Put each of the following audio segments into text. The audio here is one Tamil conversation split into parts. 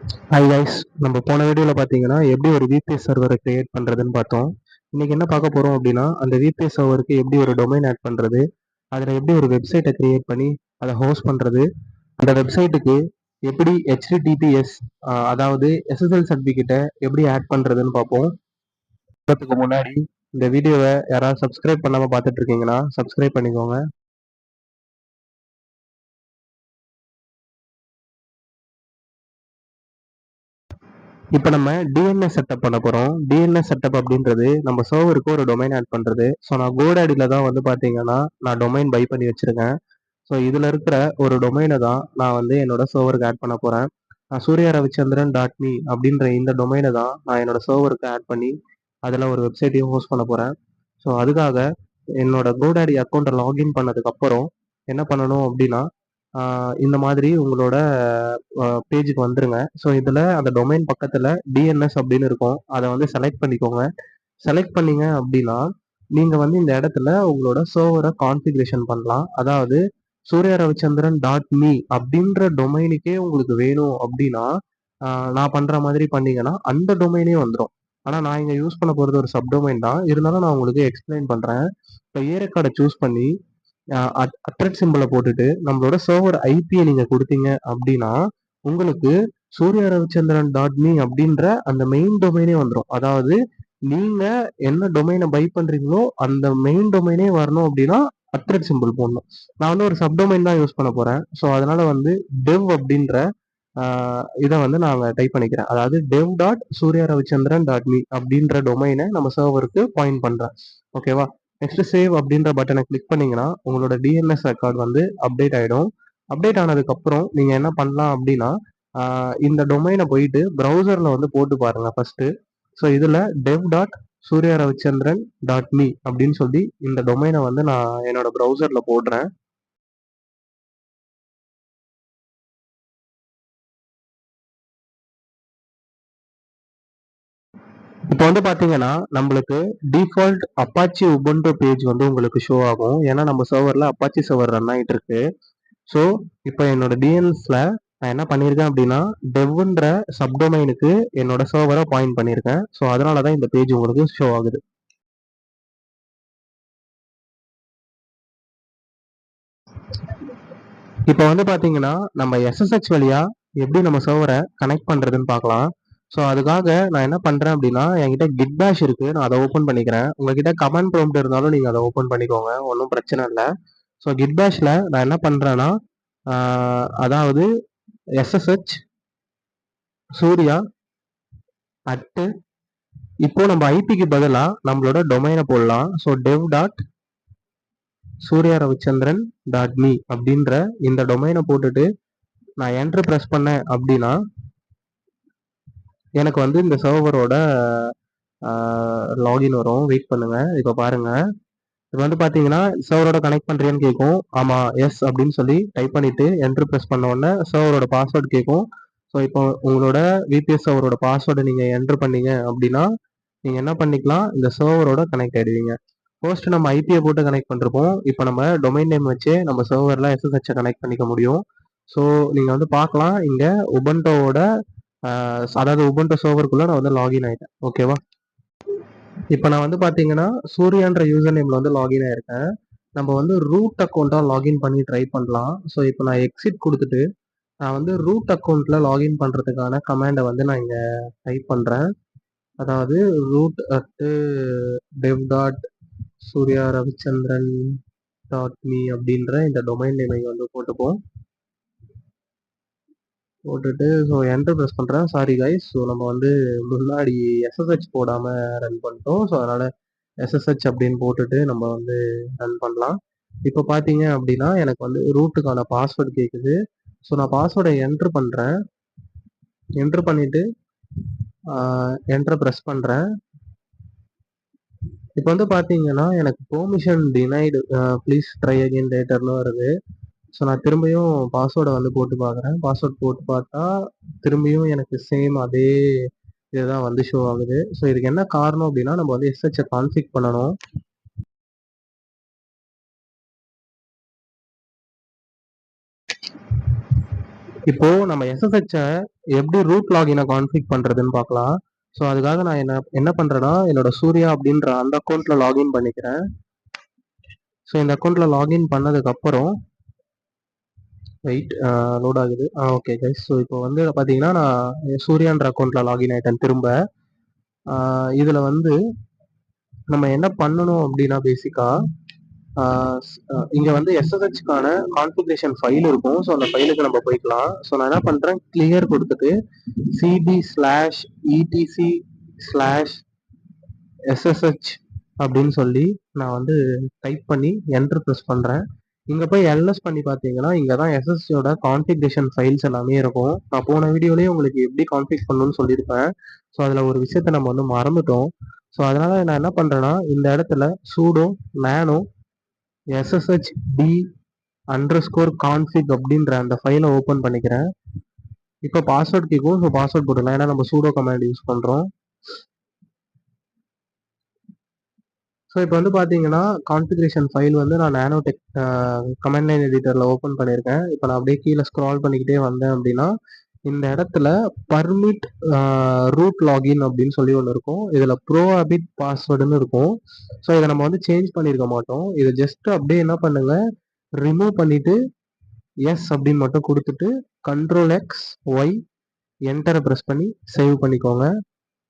ஹாய் கைஸ், நம்ம போன வீடியோவில் பார்த்தீங்கன்னா எப்படி ஒரு விபிஎஸ் சர்வரை கிரியேட் பண்ணுறதுன்னு பார்த்தோம். இன்னைக்கு என்ன பார்க்க போகிறோம் அப்படின்னா, அந்த விபிஎஸ் சர்வருக்கு எப்படி ஒரு டொமைன் ஆட் பண்ணுறது, அதில் எப்படி ஒரு வெப்சைட்டை கிரியேட் பண்ணி அதை ஹோஸ்ட் பண்ணுறது, அந்த வெப்சைட்டுக்கு எப்படி ஹெச்டிடிபிஎஸ் அதாவது எஸ்எஸ்எல் சர்டிஃபிகேட்டை எப்படி ஆட் பண்ணுறதுன்னு பார்ப்போம். அதுக்கு முன்னாடி இந்த வீடியோவை யாராவது சப்ஸ்கிரைப் பண்ணாமல் பார்த்துட்டு இருக்கீங்கன்னா சப்ஸ்கிரைப் பண்ணிக்கோங்க. இப்போ நம்ம டிஎன்எஸ் செட்டப் பண்ண போகிறோம். டிஎன்எஸ் செட்டப் அப்படின்றது நம்ம சர்வருக்கு ஒரு டொமைன் ஆட் பண்ணுறது. ஸோ நான் கோடாடியில் தான் வந்து பார்த்தீங்கன்னா நான் டொமைன் பை பண்ணி வச்சுருக்கேன். ஸோ இதில் இருக்கிற ஒரு டொமைனை தான் நான் வந்து என்னோட சர்வருக்கு ஆட் பண்ண போகிறேன். நான் சூர்யா ரவிச்சந்திரன் டாட் மீ அப்படின்ற இந்த டொமைனை தான் நான் என்னோட சர்வருக்கு ஆட் பண்ணி அதில் ஒரு வெப்சைட்டையும் ஹோஸ்ட் பண்ண போகிறேன். ஸோ அதுக்காக என்னோட கோடாடி அக்கௌண்ட்டை லாகின் பண்ணதுக்கப்புறம் என்ன பண்ணணும் அப்படின்னா, இந்த மாதிரி உங்களோட பேஜுக்கு வந்துருங்க. ஸோ இதில் அந்த டொமைன் பக்கத்தில் டிஎன்எஸ் அப்படின்னு இருக்கும். அதை வந்து செலக்ட் பண்ணிக்கோங்க. செலக்ட் பண்ணீங்க அப்படின்னா நீங்கள் வந்து இந்த இடத்துல உங்களோட சர்வரை கான்ஃபிகரேஷன் பண்ணலாம். அதாவது சூர்யா ரவிச்சந்திரன் டாட் மீ அப்படின்ற டொமைனுக்கே உங்களுக்கு வேணும் அப்படின்னா நான் பண்ணுற மாதிரி பண்ணீங்கன்னா அந்த டொமைனே வந்துடும். ஆனால் நான் இங்கே யூஸ் பண்ண போகிறது ஒரு சப்டொமைன் தான். இருந்தாலும் நான் உங்களுக்கு எக்ஸ்பிளைன் பண்ணுறேன். இப்போ ஏரெக்கார்டை சூஸ் பண்ணி அட்ரட் சிம்பிளை போட்டுட்டு நம்மளோட சர்வர் ஐபியை நீங்கள் கொடுத்தீங்க அப்படின்னா உங்களுக்கு சூர்யா ரவிச்சந்திரன் டாட் மீ அப்படின்ற அந்த மெயின் டொமைனே வந்துடும். அதாவது நீங்க என்ன டொமைனை பை பண்றீங்களோ அந்த மெயின் டொமைனே வரணும் அப்படின்னா அட்ரட் சிம்பிள் போடணும். நான் வந்து ஒரு சப்டொமைன் தான் யூஸ் பண்ண போறேன். ஸோ அதனால வந்து டெவ் அப்படின்ற இதை வந்து நான் டைப் பண்ணிக்கிறேன். அதாவது dev dot Surya Ravichandran dot me அப்படின்ற டொமைனை நம்ம சர்வருக்கு பாயிண்ட் பண்றேன். ஓகேவா? நெக்ஸ்ட் சேவ் அப்படின்ற பட்டனை கிளிக் பண்ணீங்கன்னா உங்களோட டிஎன்எஸ் ரெக்கார்ட் வந்து அப்டேட் ஆகிடும். அப்டேட் ஆனதுக்கப்புறம் நீங்கள் என்ன பண்ணலாம் அப்படின்னா இந்த டொமைனை போயிட்டு ப்ரௌசரில் வந்து போட்டு பாருங்க ஃபர்ஸ்ட். ஸோ இதில் dev dot Surya Ravichandran dot me அப்படின்னு சொல்லி இந்த டொமைனை வந்து நான் என்னோட ப்ரௌசரில் போடுறேன். இப்போ வந்து பார்த்தீங்கன்னா நம்மளுக்கு டிஃபால்ட் அப்பாச்சி உபுண்டு பேஜ் வந்து உங்களுக்கு ஷோ ஆகும். ஏன்னா நம்ம சர்வரில் அப்பாச்சி சர்வர் ரன் ஆகிட்டு இருக்கு. ஸோ இப்போ என்னோட டிஎன்எஸ்ல நான் என்ன பண்ணியிருக்கேன் அப்படின்னா டெவ்ன்ற சப்டொமைனுக்கு என்னோட சர்வரை பாயிண்ட் பண்ணியிருக்கேன். ஸோ அதனால தான் இந்த பேஜ் உங்களுக்கு ஷோ ஆகுது. இப்போ வந்து பார்த்தீங்கன்னா நம்ம எஸ்எஸ்ஹெச் வழியா எப்படி நம்ம சர்வரை கனெக்ட் பண்ணுறதுன்னு பார்க்கலாம். ஸோ அதுக்காக நான் என்ன பண்ணுறேன் அப்படின்னா என்கிட்ட கிட் பேஷ் இருக்குது. நான் அதை ஓப்பன் பண்ணிக்கிறேன். உங்ககிட்ட கமெண்ட் ப்ராம்ப்ட் இருந்தாலும் நீங்கள் அதை ஓப்பன் பண்ணிக்கோங்க. ஒன்றும் பிரச்சனை இல்லை. ஸோ கிட் பேஷில் நான் என்ன பண்ணுறேன்னா அதாவது எஸ்எஸ்ஹெச் சூர்யா அட்டு இப்போ நம்ம ஐபிக்கு பதிலாக நம்மளோட டொமைனை போடலாம். So dev dot Surya Ravichandran dot me அப்படின்ற இந்த டொமைனை போட்டுட்டு நான் என்ட்ரு ப்ரெஸ் பண்ணேன் அப்படின்னா எனக்கு வந்து இந்த சர்வரோட லாகின் வரும். வெயிட் பண்ணுங்க. இப்போ பாருங்க. இப்போ வந்து பார்த்தீங்கன்னா சர்வரோட கனெக்ட் பண்ணுறியான்னு கேட்கும். ஆமாம் எஸ் அப்படின்னு சொல்லி டைப் பண்ணிட்டு என்ட்ரு ப்ரெஸ் பண்ண உடனே சர்வரோட பாஸ்வேர்டு கேட்கும். ஸோ இப்போ உங்களோட விபிஎஸ் சர்வரோட பாஸ்வேர்டை நீங்கள் என்ட்ரு பண்ணீங்க அப்படின்னா நீங்கள் என்ன பண்ணிக்கலாம், இந்த சர்வரோட கனெக்ட் ஆகிடுவீங்க. ஃபர்ஸ்ட் நம்ம ஐபியை போட்டு கனெக்ட் பண்ணிருப்போம். இப்போ நம்ம டொமைன் நேம் வச்சு நம்ம சர்வரில் எஸ்எஸ்ஹெச்சை கனெக்ட் பண்ணிக்க முடியும். ஸோ நீங்கள் வந்து பார்க்கலாம் இங்கே உபண்டோவோட அதாவது உபண்டோ சர்வருக்குள்ளே நான் வந்து லாகின் ஆகிட்டேன். ஓகேவா? இப்போ நான் வந்து பார்த்தீங்கன்னா சூர்யான்ற யூசர் நேமில் வந்து லாகின் ஆயிருக்கேன். நம்ம வந்து ரூட் அக்கௌண்ட்டாக லாகின் பண்ணி ட்ரை பண்ணலாம். ஸோ இப்போ நான் எக்ஸிட் கொடுத்துட்டு நான் வந்து ரூட் அக்கௌண்ட்டில் லாகின் பண்ணுறதுக்கான கமாண்டை வந்து நான் இங்கே டைப் பண்ணுறேன். அதாவது root at dev dot Surya Ravichandran dot me அப்படின்ற இந்த டொமைன் நேமை வந்து போட்டுப்போம். போட்டுட்டு ஸோ என்டர் ப்ரெஸ் பண்ணுறேன். சாரி கைஸ், ஸோ நம்ம வந்து முன்னாடி எஸ்எஸ்ஹெச் போடாமல் ரன் பண்ணிட்டோம். ஸோ அதனால் எஸ்எஸ்ஹெச் அப்படின்னு போட்டுட்டு நம்ம வந்து ரன் பண்ணலாம். இப்போ பார்த்தீங்க அப்படின்னா எனக்கு வந்து ரூட்டுக்கான பாஸ்வேர்டு கேட்குது. ஸோ நான் பாஸ்வேர்டை என்ட்ரு பண்ணுறேன். என்ட்ரு பண்ணிவிட்டு என்ட்ரை ப்ரெஸ் பண்ணுறேன். இப்போ வந்து பார்த்தீங்கன்னா எனக்கு permission denied please try again லேட்டர்னு வருது. ஸோ நான் திரும்பியும் பாஸ்வேர்டை வந்து போட்டு பார்க்குறேன். பாஸ்வேர்ட் போட்டு பார்த்தா திரும்பியும் எனக்கு சேம் அதே இதுதான் வந்து ஷோ ஆகுது. ஸோ இதுக்கு என்ன காரணம் அப்படின்னா நம்ம வந்து எஸ்ஹெச்சை கான்ஃபிக் பண்ணணும். இப்போ நம்ம SSH எப்படி ரூட் லாகினை கான்ஃபிக் பண்றதுன்னு பார்க்கலாம். ஸோ அதுக்காக நான் என்ன பண்றேன்னா, என்னோட சூர்யா அப்படின்ற அந்த அக்கௌண்ட்ல லாகின் பண்ணிக்கிறேன். ஸோ இந்த அக்கௌண்ட்ல லாகின் பண்ணதுக்கு அப்புறம் வெயிட் லோட் ஆகுது. Okay guys. ஸோ இப்போ வந்து பார்த்தீங்கன்னா நான் சூர்யான்ற அக்கௌண்ட்ல லாகின் ஆயிட்டேன் திரும்ப. இதுல வந்து நம்ம என்ன பண்ணணும் அப்படின்னா பேசிக்கா இங்க வந்து SSHக்கான கான்ஃபிகரேஷன் ஃபைல் இருக்கும். ஸோ அந்த ஃபைலுக்கு நம்ம போய்க்கலாம். ஸோ நான் என்ன பண்றேன், கிளியர் கொடுத்துட்டு cd/etc/ssh அப்படின்னு சொல்லி நான் வந்து டைப் பண்ணி என்டர் ப்ரெஸ் பண்றேன். இங்க போய் எல்எஸ் பண்ணி பார்த்தீங்கன்னா இங்க தான் SSHோட கான்ஃபிகரேஷன் ஃபைல்ஸ் எல்லாமே இருக்கும். நான் போன வீடியோலயே உங்களுக்கு எப்படி கான்ஃபிக் பண்ணணும்னு சொல்லியிருப்பேன். ஸோ அதுல ஒரு விஷயத்த நம்ம வந்து மறந்துட்டோம். ஸோ அதனால நான் என்ன பண்றேன்னா இந்த இடத்துல sudo nano sshd_config அப்படின்ற அந்த ஃபைலை ஓப்பன் பண்ணிக்கிறேன். இப்போ பாஸ்வேர்ட் கேட்கும். ஸோ பாஸ்வேர்ட் போட்டுக்கலாம், ஏன்னா நம்ம சூடோ கமாண்ட் யூஸ் பண்றோம். ஸோ இப்போ வந்து பார்த்தீங்கன்னா கான்ஃபிகரேஷன் ஃபைல் வந்து நான் நானோடெக் கமாண்ட் லைன் எடிட்டரில் ஓப்பன் பண்ணியிருக்கேன். இப்போ நான் அப்படியே கீழே ஸ்க்ரால் பண்ணிக்கிட்டே வந்தேன் அப்படின்னா இந்த இடத்துல பர்மிட் ரூட் லாகின் அப்படின்னு சொல்லி ஒன்று இருக்கும். இதில் ப்ரோஹாபிட் பாஸ்வேர்டுன்னு இருக்கும். ஸோ இதை நம்ம வந்து சேஞ்ச் பண்ணியிருக்க மாட்டோம். இதை ஜஸ்ட் அப்படியே என்ன பண்ணுங்க, ரிமூவ் பண்ணிட்டு எஸ் அப்படின்னு மட்டும் கொடுத்துட்டு Ctrl+X+Y என்டரை ப்ரெஸ் பண்ணி சேவ் பண்ணிக்கோங்க.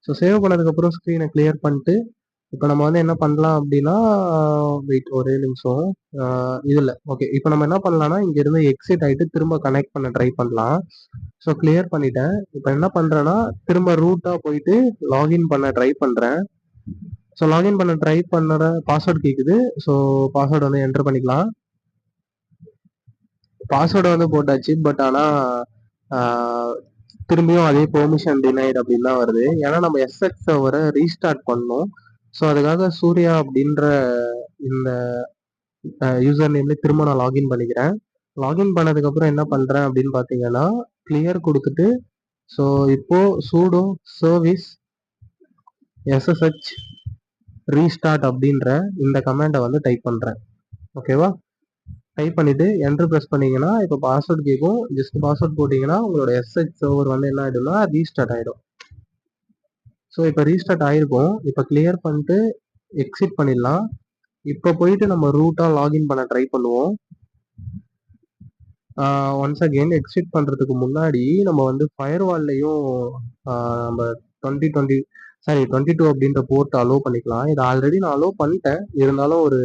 ஸோ சேவ் பண்ணதுக்கப்புறம் ஸ்க்ரீனை கிளியர் பண்ணிட்டு இப்போ நம்ம வந்து என்ன பண்ணலாம் அப்படின்னா வெயிட் ஒரே நிமிஷம். இதில் ஓகே, இப்போ நம்ம என்ன பண்ணலாம்னா இங்கேருந்து எக்ஸிட் ஆகிட்டு திரும்ப கனெக்ட் பண்ண ட்ரை பண்ணலாம். ஸோ கிளியர் பண்ணிட்டேன். இப்போ என்ன பண்ணுறேன்னா திரும்ப ரூட்டாக போயிட்டு லாகின் பண்ண ட்ரை பண்ணுறேன். ஸோ லாகின் பண்ண ட்ரை பண்ணுற பாஸ்வேர்டு கேட்குது. ஸோ பாஸ்வேர்டு வந்து என்டர் பண்ணிக்கலாம். பாஸ்வேர்டை வந்து போட்டாச்சு. பட் ஆனால் திரும்பியும் அதே பெர்மிஷன் டினைட் அப்படின்னு தான் வருது. ஏன்னா நம்ம SSH சர்வரை ரீஸ்டார்ட் பண்ணோம். ஸோ அதுக்காக சூர்யா அப்படின்ற இந்த யூசர் நேம்ல திரும்ப நான் லாகின் பண்ணிக்கிறேன். லாகின் பண்ணதுக்கப்புறம் என்ன பண்ணுறேன் அப்படின்னு பார்த்தீங்கன்னா கிளியர் கொடுத்துட்டு ஸோ இப்போ sudo service SSH ரீஸ்டார்ட் அப்படின்ற இந்த கமாண்டை வந்து டைப் பண்ணுறேன். ஓகேவா? டைப் பண்ணிட்டு என்டர் ப்ரெஸ் பண்ணீங்கன்னா இப்போ பாஸ்வேர்டு கேட்கும். ஜஸ்ட் பாஸ்வேர்ட் போட்டிங்கன்னா உங்களோட SSH சர்வர் வந்து என்ன ஆகிடும்னா ரீஸ்டார்ட் ஆகிடும். ஸோ இப்போ ரீஸ்டார்ட் ஆகிருக்கும். இப்போ கிளியர் பண்ணிட்டு எக்ஸிட் பண்ணிடலாம். இப்போ போயிட்டு நம்ம ரூட்டாக லாகின் பண்ண ட்ரை பண்ணுவோம். ஒன்ஸ் அகெயின் எக்ஸிட் பண்ணுறதுக்கு முன்னாடி நம்ம வந்து ஃபயர்வால்லையும் நம்ம 22 அப்படின்ற போர்ட் அலோவ் பண்ணிக்கலாம். இதை ஆல்ரெடி நான் அலோவ் பண்ணிட்டேன், இருந்தாலும் ஒரு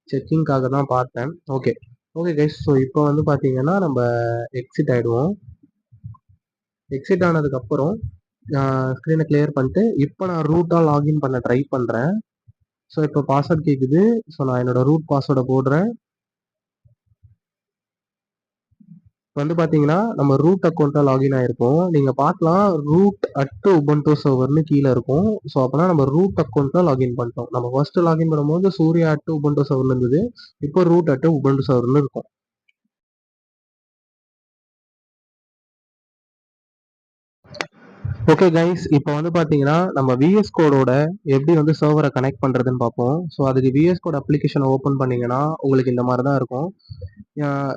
செக்கிங்காக தான் பார்த்தேன். Okay guys. ஸோ இப்போ வந்து பார்த்தீங்கன்னா நம்ம எக்ஸிட் ஆகிடுவோம். எக்ஸிட் ஆனதுக்கப்புறம் ஸ்க்ரீனை கிளியர் பண்ணிட்டு இப்போ நான் ரூட்டாக லாகின் பண்ண ட்ரை பண்ணுறேன். ஸோ இப்போ பாஸ்வேர்ட் கேட்குது. ஸோ நான் என்னோட ரூட் பாஸ்வேர்டை போடுறேன். வந்து பார்த்தீங்கன்னா நம்ம ரூட் அக்கௌண்ட்டாக லாகின் ஆயிருக்கும். நீங்கள் பார்க்கலாம் root@ubuntu சர்வர்னு கீழே இருக்கும். ஸோ அப்போனா நம்ம ரூட் அக்கௌண்ட்டில் லாகின் பண்ணிட்டோம். நம்ம ஃபர்ஸ்ட் லாகின் பண்ணும்போது சூர்யா@ubuntu சர்வர்னு இருந்தது. இப்போ root@ubuntu சர்வர்னு இருக்கும். ஓகே கைஸ், இப்போ வந்து பார்த்தீங்கன்னா நம்ம VS கோடோட எப்படி வந்து சர்வரை கனெக்ட் பண்ணுறதுன்னு பார்ப்போம். ஸோ அதுக்கு VS கோட் அப்ளிகேஷனை ஓப்பன் பண்ணிங்கன்னா உங்களுக்கு இந்த மாதிரி தான் இருக்கும்.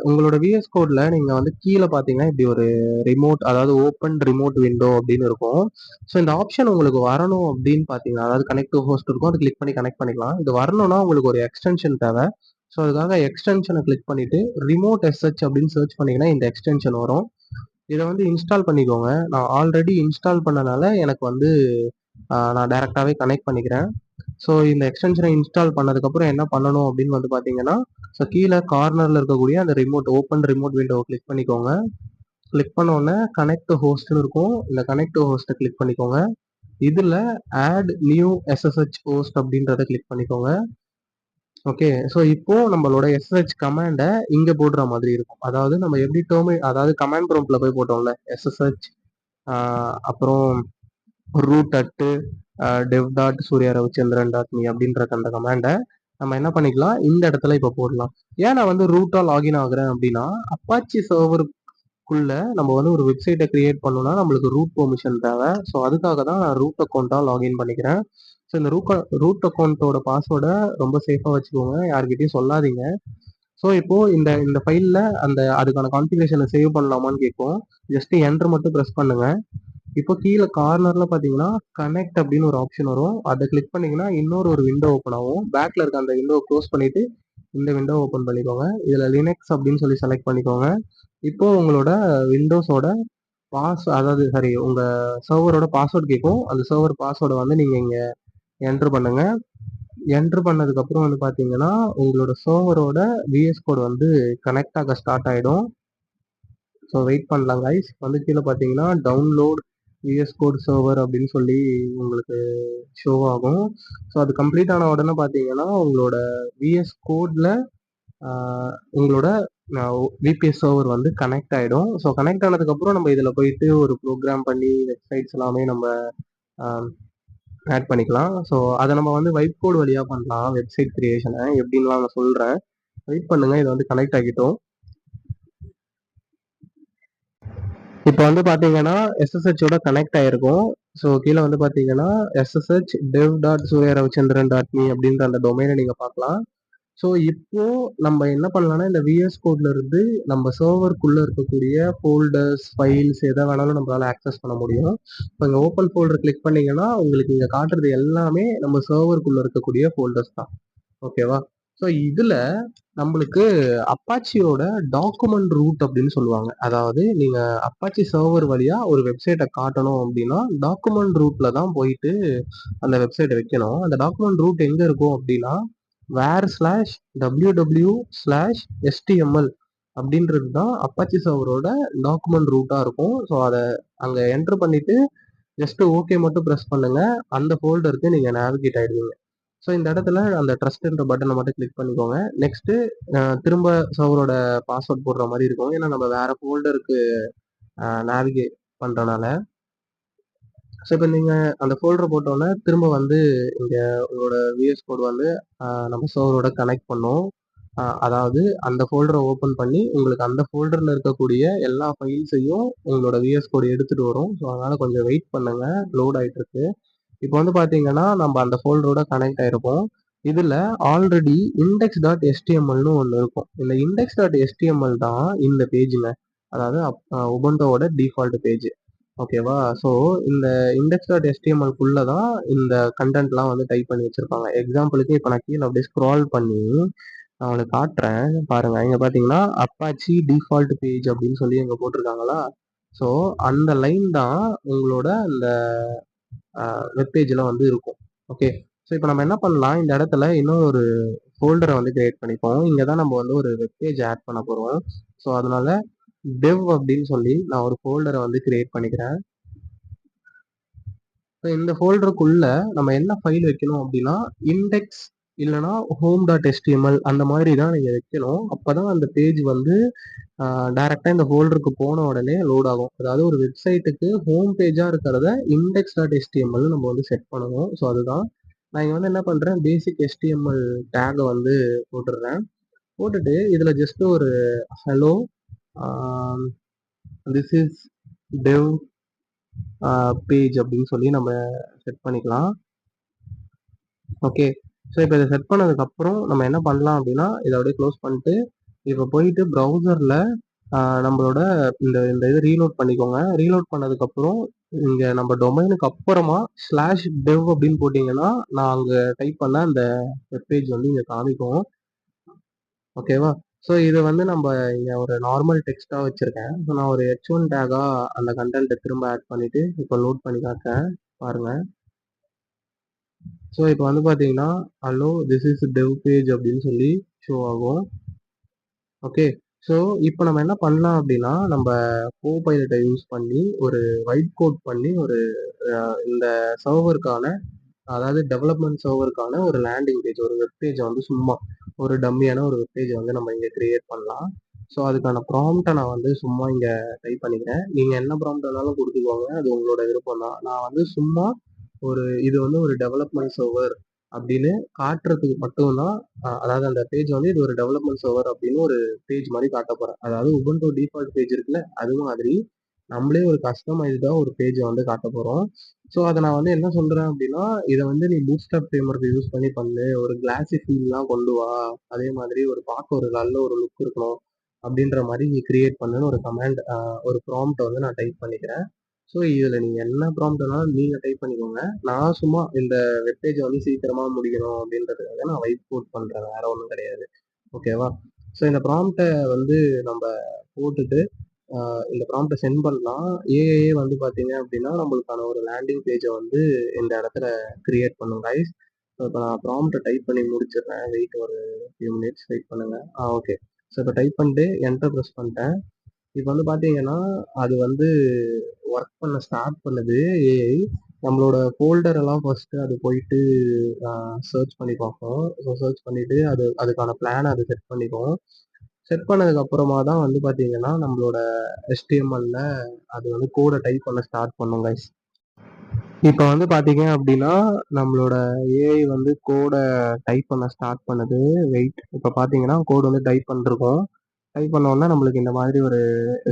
உங்களோட VS கோடில் நீங்கள் வந்து கீழே பார்த்தீங்கன்னா இப்படி ஒரு ரிமோட், அதாவது ஓப்பன் ரிமோட் விண்டோ அப்படின்னு இருக்கும். ஸோ இந்த ஆப்ஷன் உங்களுக்கு வரணும் அப்படின்னு பார்த்தீங்கன்னா, அதாவது கனெக்ட் டு ஹோஸ்ட் இருக்கும், அது கிளிக் பண்ணி கனெக்ட் பண்ணிக்கலாம். இது வரணும்னா உங்களுக்கு ஒரு எக்ஸ்டென்ஷன் தேவை. ஸோ அதுக்காக எக்ஸ்டென்ஷனை கிளிக் பண்ணிட்டு ரிமோட் SH அப்படின்னு சர்ச் பண்ணிங்கன்னா இந்த எக்ஸ்டென்ஷன் வரும். இதை வந்து இன்ஸ்டால் பண்ணிக்கோங்க. நான் ஆல்ரெடி இன்ஸ்டால் பண்ணனால எனக்கு வந்து நான் டைரெக்டாகவே கனெக்ட் பண்ணிக்கிறேன். ஸோ இந்த எக்ஸ்டென்ஷனை இன்ஸ்டால் பண்ணதுக்கப்புறம் என்ன பண்ணணும் அப்படின்னு வந்து பார்த்தீங்கன்னா, ஸோ கீழே கார்னரில் இருக்கக்கூடிய அந்த ஓப்பன் ரிமோட் விண்டோவை கிளிக் பண்ணிக்கோங்க. கிளிக் பண்ணோடனே கனெக்ட் ஹோஸ்ட்னு இருக்கும். இந்த கனெக்ட் ஹோஸ்ட்டை கிளிக் பண்ணிக்கோங்க. இதில் ஆட் நியூ SSH ஹோஸ்ட் அப்படின்றத கிளிக் பண்ணிக்கோங்க. ஓகே, ஸோ இப்போ நம்மளோட SSH கமாண்டை இங்கே போடுற மாதிரி இருக்கும். அதாவது நம்ம எப்படி அதாவது கமாண்ட் ப்ராம்ப்ட்ல போய் போட்டோம்ல SSH அப்புறம் root@dev.suryaravichandran.me அப்படின்ற அந்த கமாண்டை நம்ம என்ன பண்ணிக்கலாம், இந்த இடத்துல இப்போ போடலாம். ஏன் நான் வந்து ரூட்டாக லாகின் ஆகுறேன் அப்படின்னா, அப்பாச்சி சர்வருக்குள்ள நம்ம வந்து ஒரு வெப்சைட்டை கிரியேட் பண்ணோம்னா நம்மளுக்கு ரூட் பெர்மிஷன் தேவை. ஸோ அதுக்காக தான் நான் ரூட் அக்கௌண்ட்டாக லாகின் பண்ணிக்கிறேன். ஸோ இந்த ரூட் அக்கௌண்ட்டோட பாஸ்வேர்டை ரொம்ப சேஃபாக வச்சுக்கோங்க, யார்கிட்டையும் சொல்லாதீங்க. ஸோ இப்போ இந்த இந்த ஃபைலில் அதுக்கான கான்ஃபிகரேஷனை சேவ் பண்ணலாமான்னு கேட்கும். ஜஸ்ட் என்டர் மட்டும் ப்ரெஸ் பண்ணுங்க. இப்போ கீழே கார்னர்ல பார்த்தீங்கன்னா கனெக்ட் அப்படின்னு ஒரு ஆப்ஷன் வரும். அதை கிளிக் பண்ணீங்கன்னா ஒரு விண்டோ ஓப்பன் ஆகும். பேக்ல இருக்க அந்த விண்டோவை க்ளோஸ் பண்ணிட்டு இந்த விண்டோ ஓப்பன் பண்ணிக்கோங்க. இதில் லினக்ஸ் அப்படின்னு சொல்லி செலக்ட் பண்ணிக்கோங்க. இப்போ உங்களோட விண்டோஸோட அதாவது சாரி உங்க சர்வரோட பாஸ்வேர்டு கேட்கும். அந்த சர்வர் பாஸ்வேர்டை வந்து நீங்க இங்க என்டர் பண்ணுங்க. என்டர் பண்ணதுக்கு அப்புறம் வந்து பாத்தீங்கன்னா உங்களோட சர்வரோட விஎஸ் கோட் வந்து கனெக்ட் ஆக ஸ்டார்ட் ஆயிடும். ஸோ வெயிட் பண்ணலாம் கைஸ். வந்து கீழே பார்த்தீங்கன்னா டவுன்லோட் விஎஸ் கோட் சர்வர் அப்படின்னு சொல்லி உங்களுக்கு ஷோ ஆகும். ஸோ அது கம்ப்ளீட் ஆன உடனே பார்த்தீங்கன்னா உங்களோட விஎஸ் கோடில் உங்களோட விபிஎஸ் சர்வர் வந்து கனெக்ட் ஆகிடும். ஸோ கனெக்ட் ஆனதுக்கப்புறம் நம்ம இதில் போயிட்டு ஒரு ப்ரோக்ராம் பண்ணி வெப்சைட்ஸ் எல்லாமே நம்ம ஆட் பண்ணிக்கலாம். ஸோ அதை நம்ம வந்து வைப் கோட் வழியாக பண்ணலாம். வெப்சைட் கிரியேஷனை எப்படின்லாம் நான் சொல்கிறேன். வெயிட் பண்ணுங்க, இதை வந்து கனெக்ட் ஆகிட்டோம். இப்போ வந்து பார்த்தீங்கன்னா எஸ்எஸ்ஹெச்சோட கனெக்ட் ஆகிருக்கும். ஸோ கீழே வந்து பார்த்தீங்கன்னா எஸ்எஸ்ஹெச் dev.suryaravichandran.me அப்படின்ற அந்த டொமைனை நீங்கள் பார்க்கலாம். ஸோ இப்போ நம்ம என்ன பண்ணலாம்னா இந்த விஎஸ் கோட்ல இருந்து நம்ம சர்வருக்குள்ள இருக்கக்கூடிய ஃபோல்டர்ஸ், ஃபைல்ஸ் எதை வேணாலும் நம்மளால ஆக்சஸ் பண்ண முடியும். இப்போ இங்கே ஓப்பன் ஃபோல்டர் கிளிக் பண்ணீங்கன்னா உங்களுக்கு இங்கே காட்டுறது எல்லாமே நம்ம சர்வருக்குள்ள இருக்கக்கூடிய ஃபோல்டர்ஸ் தான். ஓகேவா? ஸோ இதுல நம்மளுக்கு அப்பாச்சியோட டாக்குமெண்ட் ரூட் அப்படின்னு சொல்லுவாங்க. அதாவது நீங்க அப்பாச்சி சர்வர் வழியா ஒரு வெப்சைட்டை காட்டணும் அப்படின்னா டாக்குமெண்ட் ரூட்ல தான் போயிட்டு அந்த வெப்சைட்டை வைக்கணும். அந்த டாக்குமெண்ட் ரூட் எங்க இருக்கும் அப்படின்னா www/html அப்படின்றது தான் அப்பாச்சி சர்வரோட டாக்குமெண்ட் ரூட்டா இருக்கும். ஸோ அதை அங்க என்டர் பண்ணிட்டு ஜஸ்ட் ஓகே மட்டும் ப்ரெஸ் பண்ணுங்க. அந்த ஃபோல்டருக்கு நீங்க நேவிகேட் ஆயிடுவீங்க. ஸோ இந்த இடத்துல அந்த ட்ரஸ்ட்ன்ற பட்டனை மட்டும் கிளிக் பண்ணிக்கோங்க. நெக்ஸ்ட் திரும்ப சர்வரோட பாஸ்வேர்ட் போடுற மாதிரி இருக்கும். ஏன்னா நம்ம வேற ஃபோல்டருக்கு நேவிகேட் பண்றனால. ஸோ இப்போ நீங்க அந்த ஃபோல்டர் போட்டோன்னே திரும்ப வந்து இங்க உங்களோட விஎஸ் கோட் வந்து நம்ம சர்வரோட கனெக்ட் பண்ணும். அதாவது அந்த ஃபோல்டரை ஓப்பன் பண்ணி உங்களுக்கு அந்த ஃபோல்டர்ல இருக்கக்கூடிய எல்லா ஃபைல்ஸையும் உங்களோட விஎஸ் கோட் எடுத்துட்டு வரும். ஸோ அதனால கொஞ்சம் வெயிட் பண்ணுங்க, லோட் ஆயிட்டு இருக்கு. இப்போ வந்து பார்த்தீங்கன்னா நம்ம அந்த ஃபோல்டரோட கனெக்ட் ஆயிருப்போம். இதில் ஆல்ரெடி index.htmlனு ஒன்று இருக்கும். இந்த index.html தான் இந்த பேஜுங்க. அதாவது உபுண்டோவோட டிஃபால்ட் பேஜ். ஓகேவா? ஸோ இந்த index.htmlக்குள்ள தான் இந்த கண்டென்ட்லாம் வந்து டைப் பண்ணி வச்சிருப்பாங்க. எக்ஸாம்பிளுக்கு இப்போ நான் கீழே அப்படியே ஸ்க்ரால் பண்ணி நான் உங்களுக்கு காட்டுறேன் பாருங்க. இங்க பார்த்தீங்கன்னா அப்பாச்சி டிஃபால்ட் பேஜ் அப்படின்னு சொல்லி இங்க போட்டிருக்காங்களா? ஸோ அந்த லைன் தான் உங்களோட இந்த வெப்பேஜில் வந்து இருக்கும். ஓகே, ஸோ இப்போ நம்ம என்ன பண்ணலாம், இந்த இடத்துல இன்னொரு ஃபோல்டரை வந்து கிரியேட் பண்ணிப்போம். இங்கே தான் நம்ம வந்து ஒரு வெப்பேஜ் ஆட் பண்ண போகிறோம். ஸோ அதனால dev அப்படின்னு சொல்லி நான் ஒரு ஃபோல்டரை வந்து கிரியேட் பண்ணிக்கிறேன். ஸோ இந்த ஃபோல்டருக்குள்ள நம்ம என்ன ஃபைல் வைக்கணும் அப்படின்னா இண்டெக்ஸ் இல்லைனா home.html அந்த மாதிரி தான் நீங்கள் வைக்கணும். அப்போ தான் அந்த பேஜ் வந்து டைரெக்டாக இந்த ஃபோல்டருக்கு போன உடனே லோட் ஆகும். அதாவது ஒரு வெப்சைட்டுக்கு ஹோம் பேஜாக இருக்கிறத index.html நம்ம வந்து செட் பண்ணணும். ஸோ அதுதான் நான் இங்கே வந்து என்ன பண்ணுறேன், பேசிக் HTML டேகை வந்து போட்டுடுறேன். போட்டுட்டு இதில் ஜஸ்ட் ஒரு hello this is dev page அப்படின்னு சொல்லி நம்ம செட் பண்ணிக்கலாம். ஓகே, ஸோ இப்போ இதை செட் பண்ணதுக்கப்புறம் நம்ம என்ன பண்ணலாம் அப்படின்னா இதை அப்படியே க்ளோஸ் பண்ணிட்டு இப்போ போயிட்டு ப்ரௌசரில் நம்மளோட இந்த இந்த இது ரீலோட் பண்ணிக்கோங்க. ரீலோட் பண்ணதுக்கப்புறம் இங்கே நம்ம டொமைனுக்கு அப்புறமா /dev அப்படின்னு போட்டிங்கன்னா நான் அங்கே டைப் பண்ண அந்த வெப்பேஜ் வந்து இங்கே காமிக்கும். ஓகேவா? ஸோ இதை வந்து நம்ம இங்கே ஒரு நார்மல் டெக்ஸ்ட்டாக வச்சுருக்கேன். ஸோ நான் ஒரு h1 டேகாக அந்த கண்டென்ட்டை திரும்ப ஆட் பண்ணிவிட்டு இப்போ லோட் பண்ணி காட்டுறேன் பாருங்கள். ஸோ இப்போ வந்து பார்த்தீங்கன்னா hello this is dev page அப்படின்னு சொல்லி ஷோ ஆகும். ஓகே, ஸோ இப்போ நம்ம என்ன பண்ணலாம் அப்படின்னா நம்ம கோபைலட்டை யூஸ் பண்ணி ஒரு வைட் கோட் பண்ணி ஒரு இந்த சர்வருக்கான அதாவது டெவலப்மெண்ட் சர்வருக்கான ஒரு லேண்டிங் பேஜ், ஒரு வெப்பேஜை வந்து சும்மா ஒரு டம்மியான ஒரு வெப்பேஜை வந்து நம்ம இங்கே கிரியேட் பண்ணலாம். ஸோ அதுக்கான ப்ராம்ப்டை நான் வந்து சும்மா இங்கே டைப் பண்ணிக்கிறேன். நீங்கள் என்ன ப்ராம்ப்ட் வேணாலும் கொடுத்துக்கோங்க, அது உங்களோட விருப்பம் தான். நான் வந்து சும்மா இது வந்து ஒரு டெவலப்மெண்ட் சர்வர் அப்படின்னு காட்டுறதுக்கு மட்டும்தான், அதாவது அந்த பேஜ் வந்து இது ஒரு டெவலப்மெண்ட் சர்வர் அப்படின்னு ஒரு பேஜ் மாதிரி காட்ட போறேன். அதாவது உபுண்டு டிஃபால்ட் பேஜ் இருக்குல்ல அது மாதிரி நம்மளே ஒரு கஸ்டமைஸ்டா ஒரு பேஜை வந்து காட்ட போறோம். ஸோ அதை நான் வந்து என்ன சொல்றேன் அப்படின்னா, இதை வந்து நீ பூட்ஸ்ட்ராப் ஃப்ரேம்வொர்க் யூஸ் பண்ணி பண்ணு. ஒரு கிளாஸி ஃபீல்லாம் கொண்டு வா. அதே மாதிரி ஒரு பார்க்க ஒரு நல்ல ஒரு லுக் இருக்கணும். அப்படின்ற மாதிரி நீ கிரியேட் பண்ணுன்னு ஒரு கமாண்ட், ஒரு ப்ராம்ப்ட் வந்து நான் டைப் பண்ணிக்கிறேன். ஸோ இதில் நீங்கள் என்ன ப்ராம்ப்ட் வேணாலும் நீங்கள் டைப் பண்ணிக்கோங்க. நான் சும்மா இந்த வெப்பேஜை வந்து சீக்கிரமா முடிக்கணும் அப்படின்றதுக்காக நான் வைட் கோட் பண்ணுறேன். வேற ஒன்றும் கிடையாது. ஓகேவா? ஸோ இந்த ப்ராம்ப்டை வந்து நம்ம போட்டுட்டு இந்த ப்ராம்ப்டை சென்ட் பண்ணலாம். ஏஐயே வந்து பார்த்தீங்க அப்படின்னா நம்மளுக்கான ஒரு லேண்டிங் பேஜை வந்து இந்த இடத்துல கிரியேட் பண்ணும் கைஸ். ஸோ இப்போ நான் ப்ராம்ப்டை டைப் பண்ணி முடிச்சிடுறேன். வெயிட் ஒரு ஃபியூ மினிட்ஸ் வெயிட் பண்ணுங்க. ஓகே. ஸோ இப்போ டைப் பண்ணிட்டு என்டர் ப்ரெஸ் பண்ணிட்டேன். இப்போ வந்து பார்த்தீங்கன்னா அது வந்து ஒர்க் பண்ண ஸ்டார்ட் பண்ணுது ஏஐ. நம்மளோட ஃபோல்டர் எல்லாம் ஃபர்ஸ்ட் அது போயிட்டு சர்ச் பண்ணி பார்ப்போம். ஸோ சர்ச் பண்ணிட்டு அதுக்கான பிளானை அது செட் பண்ணிக்கும். செட் பண்ணதுக்கு அப்புறமா தான் வந்து பார்த்தீங்கன்னா நம்மளோட HTML-ல அது வந்து கோடை டைப் பண்ண ஸ்டார்ட் பண்ணும் கைஸ். இப்போ வந்து பார்த்தீங்க அப்படின்னா நம்மளோட ஏஐ வந்து கோடை டைப் பண்ண ஸ்டார்ட் பண்ணுது. வெயிட். இப்போ பார்த்தீங்கன்னா கோடு வந்து டைப் பண்ணிருக்கோம். டைப் பண்ணோன்னா நம்மளுக்கு இந்த மாதிரி ஒரு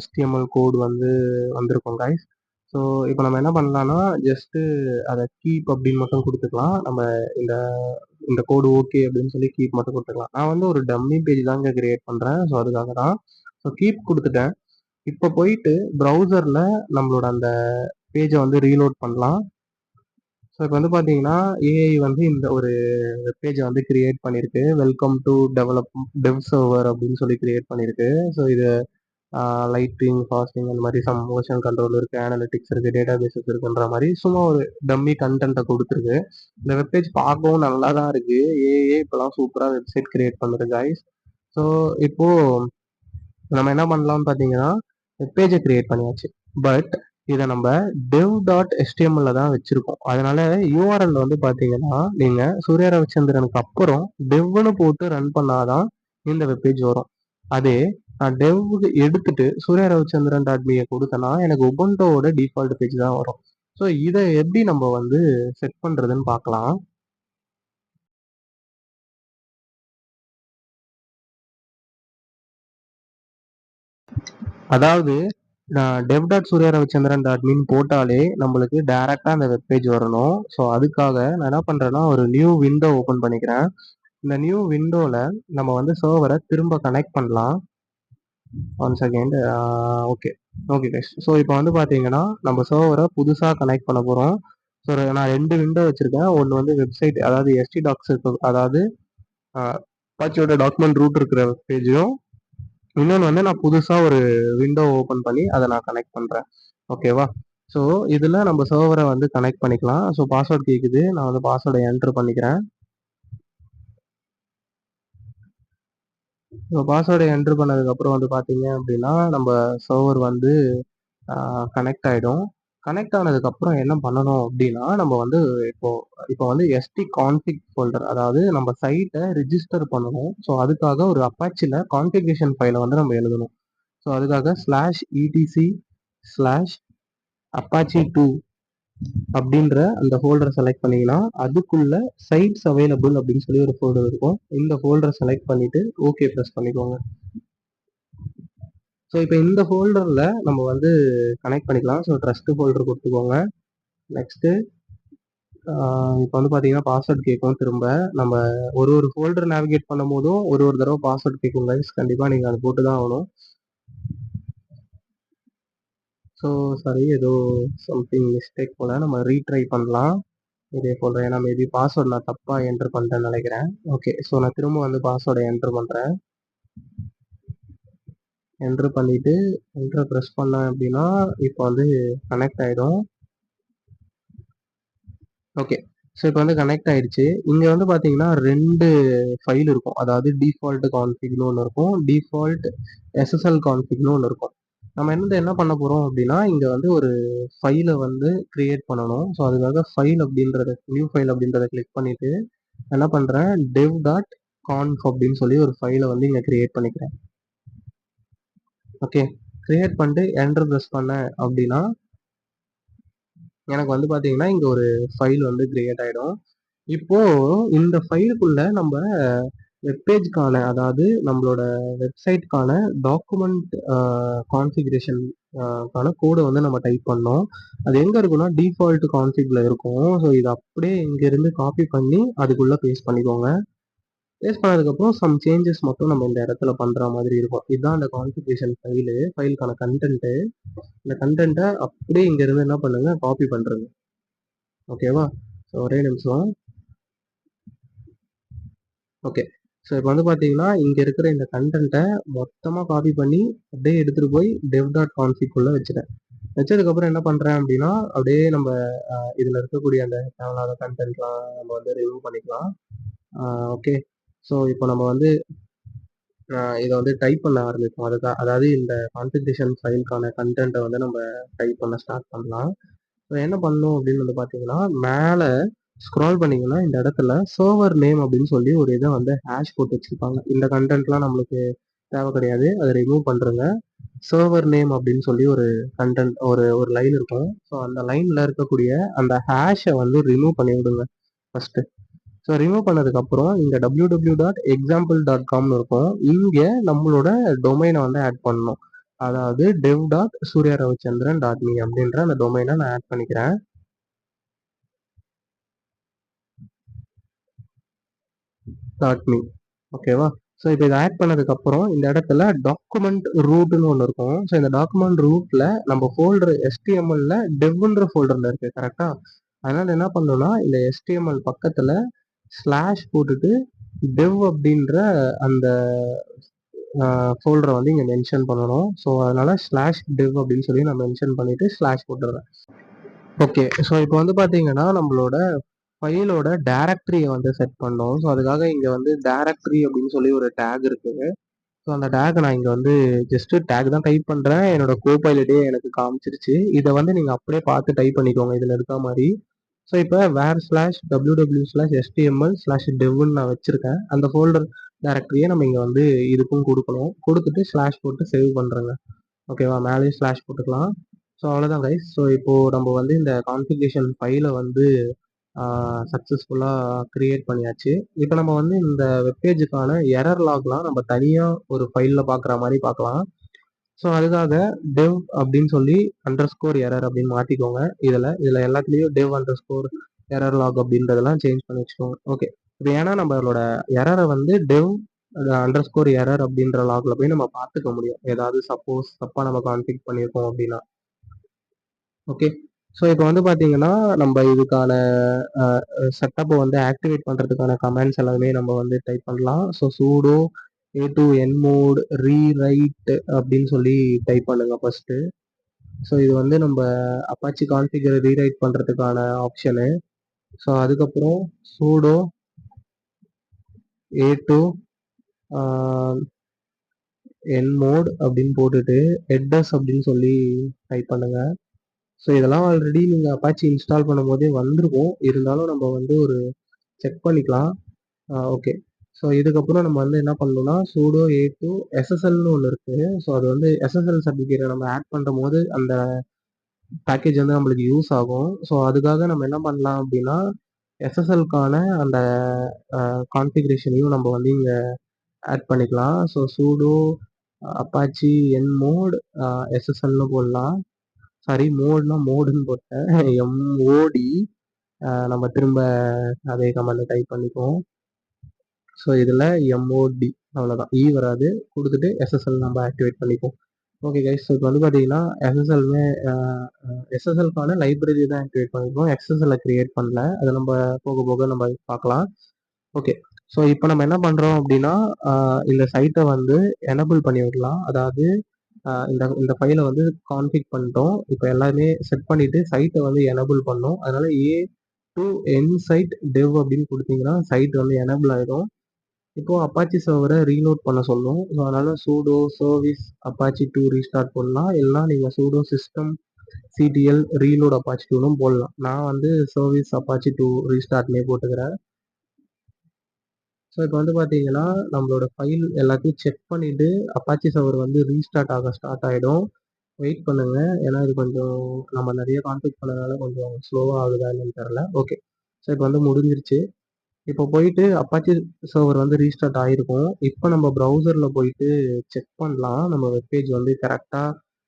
HTML கோடு வந்து வந்திருக்கும் கைஸ். ஸோ இப்போ நம்ம என்ன பண்ணலாம்னா ஜஸ்ட்டு அதை கீப் அப்படின்னு மட்டும் கொடுத்துக்கலாம். நம்ம இந்த இந்த கோடு ஓகே அப்படின்னு சொல்லி கீப் மட்டும் கொடுத்துக்கலாம். நான் வந்து ஒரு டம்மி பேஜ் தாங்க கிரியேட் பண்ணுறேன். ஸோ அதுக்காக தான். ஸோ கீப் கொடுத்துட்டேன். இப்போ போயிட்டு ப்ரௌசரில் நம்மளோட அந்த பேஜை வந்து ரீலோட் பண்ணலாம். ஸோ இப்போ வந்து பார்த்தீங்கன்னா ஏஐ வந்து இந்த ஒரு வெப்பேஜை வந்து கிரியேட் பண்ணியிருக்கு. வெல்கம் டு டெவ் சர்வர் அப்படின்னு சொல்லி கிரியேட் பண்ணியிருக்கு. ஸோ இது லைட்டிங், ஃபாஸ்டிங் அந்த மாதிரி சம் மோஷன் கண்ட்ரோல் இருக்குது, அனலிட்டிக்ஸ் இருக்குது, டேட்டா பேசஸ் இருக்குன்ற மாதிரி சும்மா ஒரு டம்மி கண்டென்ட்டை கொடுத்துருக்கு. இந்த வெப்பேஜ் பார்க்கவும் நல்லா தான் இருக்குது. ஏஐ இப்போலாம் சூப்பராக வெப்சைட் கிரியேட் பண்ணுறது கைஸ். ஸோ இப்போது நம்ம என்ன பண்ணலாம்னு பார்த்தீங்கன்னா வெப்பேஜை கிரியேட் பண்ணியாச்சு. பட் இதை நம்ம dev.html தான் வச்சிருக்கோம். அதனால யூஆர்எல் வந்து பார்த்தீங்கன்னா நீங்கள் சூர்யா ரவிச்சந்திரனுக்கு அப்புறம் டெவ்னு போட்டு ரன் பண்ணாதான் இந்த வெப்பேஜ் வரும். அதே நான் டெவ்வுக்கு எடுத்துட்டு சூர்யா ரவிச்சந்திரன் .me கொடுத்தேன்னா எனக்கு உபுண்டோவோட டிஃபால்ட் பேஜ் தான் வரும். ஸோ இதை எப்படி நம்ம வந்து செட் பண்ணுறதுன்னு பார்க்கலாம். அதாவது dev.suryaravichandran.me போட்டாலே நம்மளுக்கு டைரக்டா அந்த வெப்பேஜ் வரணும். ஸோ அதுக்காக நான் என்ன பண்றேன்னா ஒரு நியூ விண்டோ ஓபன் பண்ணிக்கிறேன். இந்த நியூ விண்டோல நம்ம வந்து சர்வரை திரும்ப கனெக்ட் பண்ணலாம். One second. Okay okay guys. So இப்போ வந்து பார்த்தீங்கன்னா நம்ம சர்வரை புதுசாக கனெக்ட் பண்ண போகிறோம். ஸோ நான் 2 விண்டோ வச்சிருக்கேன். ஒன்று வந்து வெப்சைட், அதாவது எஸ்டி டாக்ஸ் இருக்கு, அதாவது அப்பாச்சியோட டாக்குமெண்ட் ரூட் இருக்கிற பேஜும், இன்னொன்று வந்து நான் புதுசாக ஒரு விண்டோ ஓப்பன் பண்ணி அதை நான் கனெக்ட் பண்ணுறேன். ஓகேவா? ஸோ இதில் நம்ம சர்வரை வந்து கனெக்ட் பண்ணிக்கலாம். ஸோ பாஸ்வேர்ட் கேட்குது, நான் வந்து பாஸ்வேர்டை என்ட்ரு பண்ணிக்கிறேன். ஸோ பாஸ்வேர்டை என்ட்ரு பண்ணதுக்கப்புறம் வந்து பார்த்தீங்க அப்படின்னா நம்ம சர்வர் வந்து கனெக்ட் ஆகிடும். கனெக்ட் ஆனதுக்கப்புறம் என்ன பண்ணணும் அப்படின்னா நம்ம வந்து இப்போ இப்போ வந்து எஸ்டி கான்ஃபிக் ஃபோல்டர், அதாவது நம்ம சைட்டை ரிஜிஸ்டர் பண்ணணும். ஸோ அதுக்காக ஒரு அப்பாச்சியில் கான்ஃபிகரேஷன் ஃபைலை வந்து நம்ம எழுதணும். ஸோ அதுக்காக /etc/apache2 அப்படின்ற அந்த ஃபோல்டரை செலக்ட் பண்ணீங்கன்னா அதுக்குள்ள சைட்ஸ் அவைலபிள் அப்படின்னு சொல்லி ஒரு ஃபோல்டர் இருக்கும். இந்த ஃபோல்டரை செலக்ட் பண்ணிட்டு ஓகே ப்ரெஸ் பண்ணிக்கோங்க. ஸோ இப்போ இந்த ஃபோல்டரில் நம்ம வந்து கனெக்ட் பண்ணிக்கலாம். ஸோ ட்ரஸ்ட் ஃபோல்டர் கொடுத்துக்கோங்க. நெக்ஸ்ட்டு இப்போ வந்து பார்த்தீங்கன்னா பாஸ்வேர்ட் கேட்கும். திரும்ப நம்ம ஒரு ஃபோல்டர் நேவிகேட் பண்ணும் போதும் ஒரு தடவை பாஸ்வேர்ட் கேட்கும் கைஸ். கண்டிப்பாக நீங்கள் அதை போட்டு தான் ஆகணும். ஸோ சாரி, ஏதோ சம்திங் மிஸ்டேக் போல், நம்ம ரீட்ரை பண்ணலாம் இதே போல். ஏன்னா மேபி பாஸ்வேர்ட் நான் தப்பாக என்ட்ரு பண்ணிட்டேன்னு நினைக்கிறேன். ஓகே. ஸோ நான் திரும்ப வந்து பாஸ்வேர்டை என்ட்ரு பண்ணுறேன். என்ட்ரு பண்ணிவிட்டு என்ட்ரு ப்ரெஸ் பண்ணேன் அப்படின்னா இப்போ வந்து கனெக்ட் ஆகிடும். ஓகே. ஸோ இப்போ வந்து கனெக்ட் ஆயிடுச்சு. இங்கே வந்து பார்த்தீங்கன்னா 2 ஃபைல் இருக்கும். அதாவது டிஃபால்ட் கான்ஃபிக்னு ஒன்று இருக்கும், டிஃபால்ட் SSL கான்ஃபிக்னு ஒன்று இருக்கும். நம்ம என்ன பண்ண போகிறோம் அப்படின்னா இங்கே வந்து ஒரு ஃபைலை வந்து கிரியேட் பண்ணணும். ஸோ அதுக்காக ஃபைல் அப்படின்றத, நியூ ஃபைல் அப்படின்றத கிளிக் பண்ணிவிட்டு என்ன பண்ணுறேன், dev.conf அப்படின்னு சொல்லி ஒரு ஃபைலை வந்து இங்கே கிரியேட் பண்ணிக்கிறேன். ஓகே. கிரியேட் பண்ணிட்டு என்டர் ப்ரெஸ் பண்ணேன் அப்படின்னா எனக்கு வந்து பார்த்தீங்கன்னா இங்கே ஒரு ஃபைல் வந்து கிரியேட் ஆகிடும். இப்போ இந்த ஃபைலுக்குள்ள நம்ம வெப்பேஜ்க்கான அதாவது நம்மளோட வெப்சைட்க்கான டாக்குமெண்ட் கான்ஃபிகரேஷன் க்கான கோட வந்து நம்ம டைப் பண்ணோம். அது எங்க இருக்குன்னா, டிஃபால்ட் கான்ஃபிக்ல இருக்கும். ஸோ இத அப்படியே இங்கருந்து காப்பி பண்ணி அதுக்குள்ள பேஸ்ட் பண்ணிக்கோங்க. பேஸ்ட் பண்ணதுக்கப்புறம் சம் சேஞ்சஸ் மட்டும் நம்ம இந்த இடத்துல பண்ற மாதிரி இருக்கும். இதுதான் அந்த கான்ஃபிகரேஷன் ஃபைலுக்கான கன்டென்ட். இந்த கன்டென்ட்ட அப்படியே இங்கருந்து என்ன பண்ணுங்க, காப்பி பண்றேங்க. ஓகேவா? ஸோ ஒரே நிமிஷம். ஓகே. ஸோ இப்போ வந்து பார்த்தீங்கன்னா, இங்க இருக்கிற இந்த கன்டென்ட்ட மொத்தமா காப்பி பண்ணி அப்படியே எடுத்துட்டு போய் dev.config குள்ள வச்சுட்டேன். வச்சதுக்கப்புறம் என்ன பண்றேன் அப்படின்னா, அப்படியே நம்ம இதுல இருக்கக்கூடிய அந்த தேவையில்லாத கன்டென்ட்லாம் நம்ம வந்து ரிமூவ் பண்ணிக்கலாம். ஓகே. ஸோ இப்போ நம்ம வந்து இத வந்து டைப் பண்ண ஆரம்பிப்போம். அதாவது இந்த கான்ஃபிகரேஷன் ஃபைல்க்கான கன்டென்ட்ட வந்து நம்ம டைப் பண்ண ஸ்டார்ட் பண்ணலாம். ஸோ என்ன பண்ணணும் அப்படின்னு வந்து பார்த்தீங்கன்னா, மேல ஸ்க்ரால் பண்ணீங்கன்னா, இந்த இடத்துல சர்வர் நேம் அப்படின்னு சொல்லி ஒரு இத வந்து ஹேஷ் போட்டு வச்சிருப்பாங்க. இந்த கன்டென்ட்லாம் நம்மளுக்கு தேவை கிடையாது. அத ரிமூவ் பண்ருங்க. சர்வர் நேம் அப்படின்னு சொல்லி ஒரு கன்டென்ட் ஒரு ஒரு லைன் இருக்கும். ஸோ அந்த லைன்ல இருக்கக்கூடிய அந்த ஹேஷ வந்து ரிமூவ் பண்ணி விடுங்க ஃபர்ஸ்ட்டு. ஸோ ரிமூவ் பண்ணதுக்கப்புறம் இங்க www.example.comனு இருக்கும். இங்க நம்மளோட டொமைன வந்து ஆட் பண்ணணும். அதாவது dev.suryaravichandran.me அப்படின்ற அந்த டொமைனை நான் ஆட் பண்ணிக்கிறேன். .me ஓகேவா? ஸோ இப்போ இதை ஆட் பண்ணதுக்கப்புறம் இந்த இடத்துல டாக்குமெண்ட் ரூட்னு ஒன்று இருக்கும். ஸோ இந்த டாக்குமெண்ட் ரூட்ல நம்ம ஃபோல்டர் HTMLல devன்ற ஃபோல்டர்ல இருக்கு கரெக்டா? அதனால என்ன பண்ணணும்னா இந்த HTML பக்கத்துல ஸ்லாஷ் போட்டுட்டு dev அப்படின்ற அந்த ஃபோல்டரை வந்து இங்க மென்ஷன் பண்ணணும். ஸோ அதனால ஸ்லாஷ் dev அப்படின்னு சொல்லி நான் மென்ஷன் பண்ணிட்டு ஸ்லாஷ் போட்டுறேன். ஓகே. ஸோ இப்போ வந்து பார்த்தீங்கன்னா, நம்மளோட ஃபைலோட டைரக்டரிய வந்து செட் பண்ணோம். ஸோ அதுக்காக இங்க வந்து டைரக்டரி அப்படின்னு சொல்லி ஒரு டேக் இருக்கு. ஸோ அந்த டேக் நான் இங்க வந்து ஜஸ்ட் டேக் தான் டைப் பண்றேன். என்னோட கோபைலட்டே எனக்கு காமிச்சிருச்சு. இத வந்து நீங்க அப்படியே பார்த்து டைப் பண்ணிக்கோங்க. இதுல இருக்க மாரி. ஸோ இப்போ var/www/html/devன்னு நான் வச்சிருக்கேன். அந்த ஃபோல்டர் டைரக்டரிய நம்ம இங்க வந்து இதுக்கும் குடுக்கணும். குடுத்துட்டு ஸ்லாஷ் போட்டு சேவ் பண்றேங்க. ஓகேவா? மேலேயும் ஸ்லாஷ் போட்டுக்கலாம். ஸோ அவ்வளோதான் கைஸ். ஸோ இப்போ நம்ம வந்து இந்த கான்ஃபிகரேஷன் ஃபைல வந்து சக்ஸஸ்ஃபுல்லா கிரியேட் பண்ணியாச்சு. இப்போ நம்ம வந்து இந்த வெப்பேஜுக்கான எரர் லாக்லாம் நம்ம தனியா ஒரு ஃபைல்ல பார்க்குற மாரி பார்க்கலாம். ஸோ அதுக்காக dev அப்படின்னு சொல்லி _error அப்படின்னு மாத்திக்கோங்க. இதுல எல்லாத்துலயும் dev_error log அப்படின்றதெல்லாம் சேஞ்ச் பண்ணி வச்சுக்கோங்க. ஓகே. இப்போ ஏன்னா நம்மளோட எரரை வந்து dev_error அப்படின்ற லாக்ல போய் நம்ம பார்த்துக்க முடியும். ஏதாவது சப்போஸ் தப்பா நம்ம கான்ஃபிக் பண்ணியிருக்கோம் அப்படின்னா. ஓகே. ஸோ இப்போ வந்து பார்த்தீங்கன்னா, நம்ம இதுக்கான செட்டப்பை வந்து ஆக்டிவேட் பண்ணுறதுக்கான கமெண்ட்ஸ் எல்லாமே நம்ம வந்து டைப் பண்ணலாம். So sudo a2 nmod rewrite அப்படின்னு சொல்லி டைப் பண்ணுங்க ஃபர்ஸ்ட்டு. ஸோ இது வந்து நம்ம அப்பாச்சி கான்ஃபிகரை ரீரைட் பண்ணுறதுக்கான ஆப்ஷனு. ஸோ அதுக்கப்புறம் sudo a2 nmod அப்படின்னு போட்டுட்டு headers அப்படின்னு சொல்லி டைப் பண்ணுங்க. ஸோ இதெல்லாம் ஆல்ரெடி நீங்கள் அப்பாச்சி இன்ஸ்டால் பண்ணும்போதே வந்திருக்கும். இருந்தாலும் நம்ம வந்து ஒரு செக் பண்ணிக்கலாம். ஓகே. ஸோ இதுக்கப்புறம் நம்ம வந்து என்ன பண்ணணும்னா sudo a2 SSLன்னு ஒன்று இருக்குது. ஸோ அது வந்து SSL சர்டிஃபிகேட்டை நம்ம ஆட் பண்ணும்போது அந்த பேக்கேஜ் வந்து நம்மளுக்கு யூஸ் ஆகும். ஸோ அதுக்காக நம்ம என்ன பண்ணலாம் அப்படின்னா SSLக்கான அந்த கான்ஃபிகரேஷனையும் நம்ம வந்து இங்கே ஆட் பண்ணிக்கலாம். ஸோ sudo apache nmod SSLன்னு போடலாம். சாரி மோடுன்னு போட்டேன். MOD நம்ம திரும்ப அதே கமெண்ட்டை டைப் பண்ணிக்குவோம். ஸோ இதில் MOD அவ்வளோதான். வராது. கொடுத்துட்டு SSL நம்ம ஆக்டிவேட் பண்ணிப்போம். Okay guys. ஸோ இப்போ வந்து பார்த்தீங்கன்னா SSLக்கான லைப்ரரி தான் ஆக்டிவேட் பண்ணிப்போம். XSL கிரியேட் பண்ணல. அதை நம்ம போக போக நம்ம பார்க்கலாம். ஓகே. ஸோ இப்போ நம்ம என்ன பண்ணுறோம் அப்படின்னா இந்த சைட்டை வந்து எனபிள் பண்ணி விடலாம். அதாவது இந்த ஃபைலை வந்து கான்ஃபிக் பண்ணிட்டோம். இப்போ எல்லாமே செட் பண்ணிட்டு சைட்டை வந்து எனபிள் பண்ணோம். அதனால A2 nsite dev அப்படின்னு கொடுத்தீங்கன்னா சைட் வந்து எனபிள் ஆயிடும். இப்போ அப்பாச்சி சர்வரை ரீலோட் பண்ண சொல்லும். ஸோ அதனால sudo service apache 2 ரீஸ்டார்ட் பண்ணலாம். இல்லைனா நீங்கள் sudo system ctl reload apache 2னும் போடலாம். நான் வந்து service apache 2 ரீஸ்டார்ட்னே போட்டுக்கிறேன். ஸோ இப்போ வந்து பார்த்தீங்கன்னா நம்மளோட ஃபைல் எல்லாத்தையும் செக் பண்ணிட்டு அப்பாச்சி சர்வர் வந்து ரீஸ்டார்ட் ஆக ஸ்டார்ட் ஆகிடும். வெயிட் பண்ணுங்க. ஏன்னா இது கொஞ்சம் நம்ம நிறைய கான்ஃபிக் பண்ணனால கொஞ்சம் ஸ்லோவாக ஆகுதா என்னன்னு தெரில. ஓகே. ஸோ இப்போ வந்து முடிஞ்சிருச்சு. இப்போ போயிட்டு அப்பாச்சி சர்வர் வந்து ரீஸ்டார்ட் ஆயிருக்கும். இப்போ நம்ம ப்ரௌசர்ல போயிட்டு செக் பண்ணலாம். நம்ம வெப்பேஜ் வந்து கரெக்டா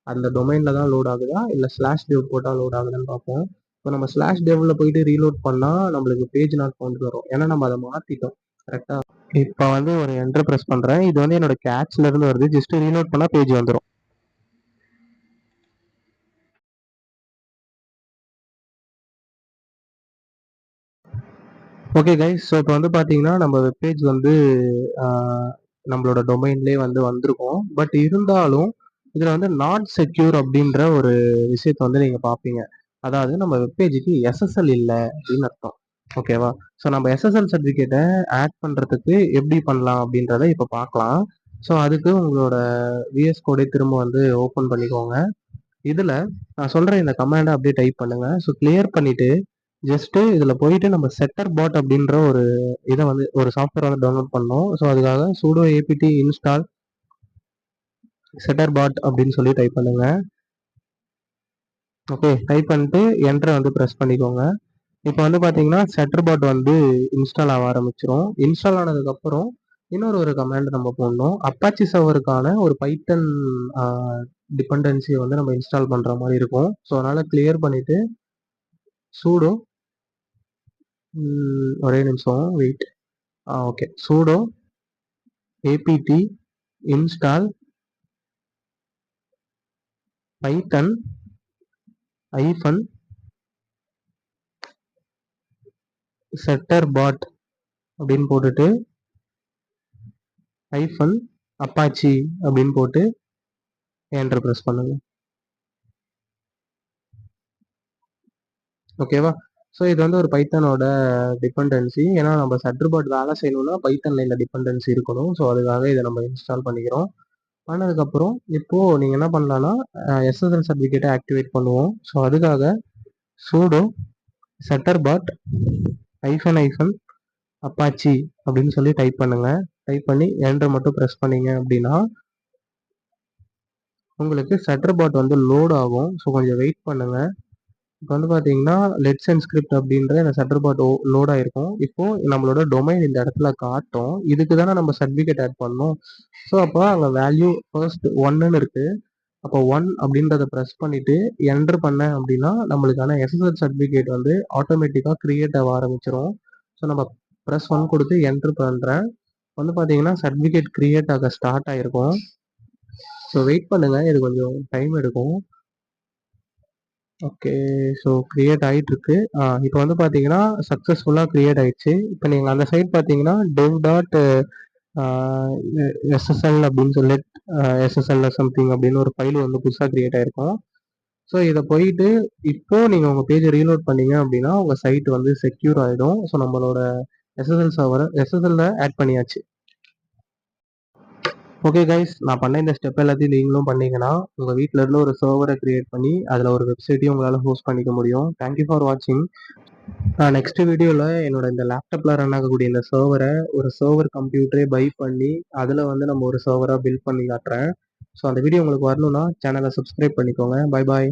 அந்த டொமைன்ல தான் லோட் ஆகுதா, இல்ல /dev போட்டா லோட் ஆகுதான்னு பார்ப்போம். இப்போ நம்ம /devல போயிட்டு ரீலோட் பண்ணா நம்மளுக்கு பேஜ் நாட் ஃபவுண்ட் வரும். ஏன்னா நம்ம அதை மாத்திட்டோம். கரெக்டா? இப்போ வந்து ஒரு என்டர் பிரஸ் பண்றேன். இது வந்து என்னோட கேட்ச்ல இருந்து வருது. ஜஸ்ட் ரீலோட் பண்ணா பேஜ் வந்துடும். ஓகே கைஸ், ஸோ இப்போ வந்து பார்த்தீங்கன்னா நம்ம வெப்பேஜ் வந்து நம்மளோட டொமைன்லேயே வந்து வந்திருக்கோம். பட் இருந்தாலும் இதில் வந்து நாட் செக்யூர் அப்படின்ற ஒரு விஷயத்தை வந்து நீங்கள் பார்ப்பீங்க. அதாவது நம்ம வெப்பேஜுக்கு எஸ்எஸ்எல் இல்லை அப்படின்னு அர்த்தம். ஓகேவா? ஸோ நம்ம எஸ்எஸ்எல் சர்டிஃபிகேட்டை ஆட் பண்ணுறதுக்கு எப்படி பண்ணலாம் அப்படின்றத இப்போ பார்க்கலாம். ஸோ அதுக்கு உங்களோட விஎஸ் கோடை திரும்ப வந்து ஓப்பன் பண்ணிக்கோங்க. இதில் நான் சொல்கிற இந்த கமாண்டை அப்படியே டைப் பண்ணுங்கள். ஸோ கிளியர் பண்ணிவிட்டு ஜஸ்ட்டு இதில் போயிட்டு நம்ம செட்டர் பாட் அப்படின்ற ஒரு இதை வந்து ஒரு சாஃப்ட்வேர் வந்து டவுன்லோட் பண்ணோம். ஸோ அதுக்காக sudo apt install செட்டர் பாட் அப்படின்னு சொல்லி டைப் பண்ணுங்க. ஓகே, டைப் பண்ணிட்டு என்டரை வந்து ப்ரெஸ் பண்ணிக்கோங்க. இப்போ வந்து பார்த்தீங்கன்னா செட்டர் பாட் வந்து இன்ஸ்டால் ஆக ஆரம்பிச்சிரும். இன்ஸ்டால் ஆனதுக்கப்புறம் இன்னொரு கமாண்ட் நம்ம போடணும். அப்பாச்சி சர்வருக்கான ஒரு பைத்தன் டிபெண்டன்சியை வந்து நம்ம இன்ஸ்டால் பண்ணுற மாதிரி இருக்கும். ஸோ அதனால் கிளியர் பண்ணிவிட்டு sudo ஒரே நிமிஷம் wait. Okay, sudo apt install python setter bot அப்படின்னு போட்டுட்டு -apache அப்படின்னு போட்டு என்டர் ப்ரெஸ் பண்ணுங்க. ஓகேவா? ஸோ இது வந்து ஒரு பைத்தனோட டிபெண்டன்சி. ஏன்னா நம்ம செட்டர் பாட் வேலை செய்யணும்னா பைத்தன்ல இந்த டிபெண்டன்சி இருக்கணும். ஸோ அதுக்காக இதை நம்ம இன்ஸ்டால் பண்ணிக்கிறோம். ஆனதுக்கப்புறம் இப்போ நீங்கள் என்ன பண்ணலாம்னா எஸ்எஸ்எல் சர்டிஃபிகேட்டை ஆக்டிவேட் பண்ணுவோம். ஸோ அதுக்காக sudo setter bot -apache அப்படின்னு சொல்லி டைப் பண்ணுங்க. டைப் பண்ணி என்டர் மட்டும் ப்ரெஸ் பண்ணீங்க அப்படின்னா உங்களுக்கு செட்டர் பாட் வந்து லோட் ஆகும். ஸோ கொஞ்சம் வெயிட் பண்ணுங்க. இப்போ வந்து பார்த்தீங்கன்னா லெட்ஸ் என்கிரிப்ட் அப்படின்ற இந்த செட்டர் பாட் லோட் ஆயிருக்கும். இப்போ நம்மளோட டொமைன் இந்த இடத்துல காட்டும். இதுக்கு தானே நம்ம சர்டிஃபிகேட் ஆட் பண்ணோம். ஸோ அப்போ அங்கே வேல்யூ ஃபர்ஸ்ட் 1ன்னு இருக்கு. அப்போ 1 அப்படின்றத ப்ரெஸ் பண்ணிட்டு என்டர் பண்ணேன் அப்படின்னா நம்மளுக்கான எஸ்எஸ்எல் சர்டிஃபிகேட் வந்து ஆட்டோமேட்டிக்காக கிரியேட் ஆக ஆரம்பிச்சிடும். ஸோ நம்ம ப்ரெஸ் 1 கொடுத்து என்டர் பண்ணுறேன். வந்து பார்த்தீங்கன்னா சர்டிஃபிகேட் கிரியேட் ஆக ஸ்டார்ட் ஆகிருக்கும். ஸோ வெயிட் பண்ணுங்கள், இது கொஞ்சம் டைம் எடுக்கும். ஓகே, ஸோ கிரியேட் ஆகிட்டு இருக்கு. இப்போ வந்து பார்த்தீங்கன்னா சக்ஸஸ்ஃபுல்லாக கிரியேட் ஆயிடுச்சு. இப்போ நீங்கள் அந்த சைட் பார்த்தீங்கன்னா dev.ssl அப்படின்னு சொல்லி SSL சம்திங் அப்படின்னு ஒரு ஃபைல் வந்து புதுசாக கிரியேட் ஆயிருக்கும். ஸோ இதை போயிட்டு இப்போ நீங்கள் உங்கள் பேஜை ரீலோட் பண்ணீங்க அப்படின்னா உங்கள் சைட் வந்து செக்யூர் ஆகிடும். ஸோ நம்மளோட எஸ்எஸ்எல் சர்வரை எஸ்எஸ்எல்ல ஆட் பண்ணியாச்சு. ஓகே கைஸ், நான் பண்ண இந்த ஸ்டெப் எல்லாத்தையும் நீங்களும் பண்ணீங்கன்னா உங்கள் வீட்டில் இருந்து ஒரு சர்வரை கிரியேட் பண்ணி அதில் ஒரு வெப்சைட்டையும் உங்களால் ஹோஸ்ட் பண்ணிக்க முடியும். தேங்க்யூ ஃபார் வாட்சிங். நான் நெக்ஸ்ட் வீடியோவில் என்னோட இந்த லேப்டாப்பில் ரன் ஆகக்கூடிய இந்த சர்வரை ஒரு சர்வர் கம்ப்யூட்டரே பை பண்ணி அதில் வந்து நம்ம ஒரு சர்வராக பில்ட் பண்ணி காட்டுறேன். ஸோ அந்த வீடியோ உங்களுக்கு வரணும்னா சேனலை சப்ஸ்கிரைப் பண்ணிக்கோங்க. Bye bye.